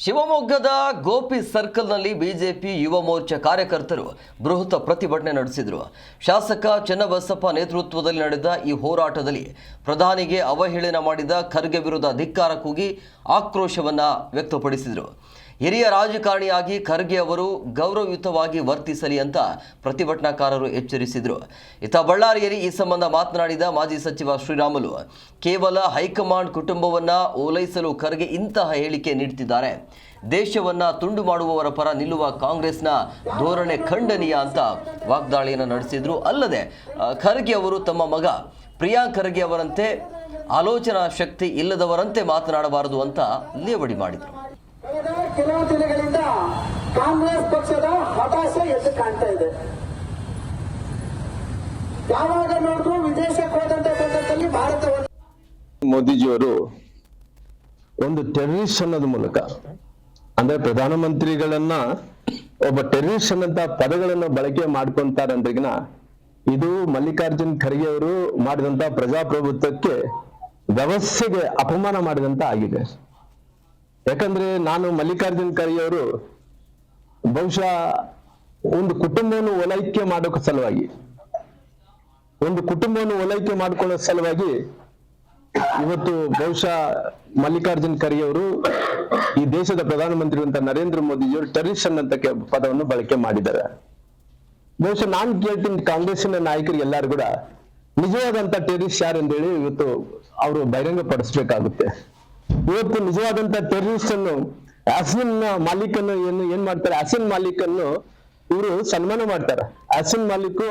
ಶಿವಮೊಗ್ಗದ ಗೋಪಿ ಸರ್ಕಲ್ನಲ್ಲಿ ಬಿಜೆಪಿ ಯುವ ಮೋರ್ಚಾ ಕಾರ್ಯಕರ್ತರು ಬೃಹತ್ ಪ್ರತಿಭಟನೆ ನಡೆಸಿದರು. ಶಾಸಕ ಚನ್ನಬಸಪ್ಪ ನೇತೃತ್ವದಲ್ಲಿ ನಡೆದ ಈ ಹೋರಾಟದಲ್ಲಿ ಪ್ರಧಾನಿಗೆ ಅವಹೇಳನ ಮಾಡಿದ ಖರ್ಗೆ ವಿರುದ್ಧ ಧಿಕ್ಕಾರ ಕೂಗಿ ಆಕ್ರೋಶವನ್ನು ವ್ಯಕ್ತಪಡಿಸಿದರು. ಹಿರಿಯ ರಾಜಕಾರಣಿಯಾಗಿ ಖರ್ಗೆ ಅವರು ಗೌರವಯುತವಾಗಿ ವರ್ತಿಸಲಿ ಅಂತ ಪ್ರತಿಭಟನಾಕಾರರು ಎಚ್ಚರಿಸಿದರು. ಇತ್ತ ಬಳ್ಳಾರಿಯಲ್ಲಿ ಈ ಸಂಬಂಧ ಮಾತನಾಡಿದ ಮಾಜಿ ಸಚಿವ ಶ್ರೀರಾಮುಲು, ಕೇವಲ ಹೈಕಮಾಂಡ್ ಕುಟುಂಬವನ್ನು ಓಲೈಸಲು ಖರ್ಗೆ ಇಂತಹ ಹೇಳಿಕೆ ನೀಡುತ್ತಿದ್ದಾರೆ. ದೇಶವನ್ನ ತುಂಡು ಮಾಡುವವರ ಪರ ನಿಲ್ಲುವ ಕಾಂಗ್ರೆಸ್ನ ಧೋರಣೆ ಖಂಡನೀಯ ಅಂತ ವಾಗ್ದಾಳಿಯನ್ನು ನಡೆಸಿದ್ರು. ಅಲ್ಲದೆ ಖರ್ಗೆ ಅವರು ತಮ್ಮ ಮಗ ಪ್ರಿಯಾಂಕ್ ಖರ್ಗೆ ಅವರಂತೆ ಆಲೋಚನಾ ಶಕ್ತಿ ಇಲ್ಲದವರಂತೆ ಮಾತನಾಡಬಾರದು ಅಂತ ಲೇವಡಿ ಮಾಡಿದರು. ಕೆಲವು ದಿನಗಳಿಂದ ಕಾಂಗ್ರೆಸ್ ಪಕ್ಷದ ಹತಾಶೆ ಎದ್ದು ಕಾಣ್ತಾ ಇದೆ. ಯಾವಾಗ ನೋಡಿದ್ರು ವಿದೇಶಕ್ಕೆ ಹೋದಂತ ಸಂದರ್ಭದಲ್ಲಿ ಭಾರತವನ್ನು ಮೋದಿಜಿಯವರು ಒಂದು ಟೆರರಿಸ್ಟ್ ಅನ್ನೋದ ಮೂಲಕ, ಅಂದ್ರೆ ಪ್ರಧಾನಮಂತ್ರಿಗಳನ್ನ ಒಬ್ಬ ಟೆರರಿಸ್ಟ್ ಅನ್ನಂತ ಪದಗಳನ್ನು ಬಳಕೆ ಮಾಡ್ಕೊಂತಾರಂದ್ರಿಗಿನ ಇದು ಮಲ್ಲಿಕಾರ್ಜುನ್ ಖರ್ಗೆ ಅವರು ಮಾಡಿದಂತ ಪ್ರಜಾಪ್ರಭುತ್ವಕ್ಕೆ, ವ್ಯವಸ್ಥೆಗೆ ಅಪಮಾನ ಮಾಡಿದಂತ ಆಗಿದೆ. ಯಾಕಂದ್ರೆ ನಾನು ಮಲ್ಲಿಕಾರ್ಜುನ್ ಖರ್ಗೆ ಅವರು ಬಹುಶಃ ಒಂದು ಕುಟುಂಬವನ್ನು ಓಲೈಕೆ ಮಾಡೋಕೆ ಸಲುವಾಗಿ, ಒಂದು ಕುಟುಂಬವನ್ನು ಓಲೈಕೆ ಮಾಡ್ಕೊಳ್ಳೋ ಸಲುವಾಗಿ ಇವತ್ತು ಬಹುಶಃ ಮಲ್ಲಿಕಾರ್ಜುನ್ ಖರ್ಗೆ ಅವರು ಈ ದೇಶದ ಪ್ರಧಾನಮಂತ್ರಿ ಅಂತ ನರೇಂದ್ರ ಮೋದಿಜಿಯವರು ಟೆರರಿಸ್ಟ್ ಅನ್ನಂತ ಪದವನ್ನು ಬಳಕೆ ಮಾಡಿದ್ದಾರೆ. ಬಹುಶಃ ನಾನು ಕೇಳ್ತೀನಿ, ಕಾಂಗ್ರೆಸ್ಸಿನ ನಾಯಕರು ಎಲ್ಲರೂ ಕೂಡ ನಿಜವಾದಂತ ಟೆರರಿಸ್ಟ್ ಯಾರೆಂದೇಳಿ ಇವತ್ತು ಅವರು ಬಹಿರಂಗ ಪಡಿಸ್ಬೇಕಾಗುತ್ತೆ. ಇವತ್ತು ನಿಜವಾದಂತ ಟೆರರಿಸ್ಟ್ ಅನ್ನು ಆಸಿನ್ ಮಾಲಿಕ್ ಅನ್ನು ಏನ್ ಮಾಡ್ತಾರೆ, ಆಸಿನ್ ಮಾಲಿಕ್ ಅನ್ನು ಇವರು ಸನ್ಮಾನ ಮಾಡ್ತಾರೆ. ಆಸಿನ್ ಮಾಲಿಕ್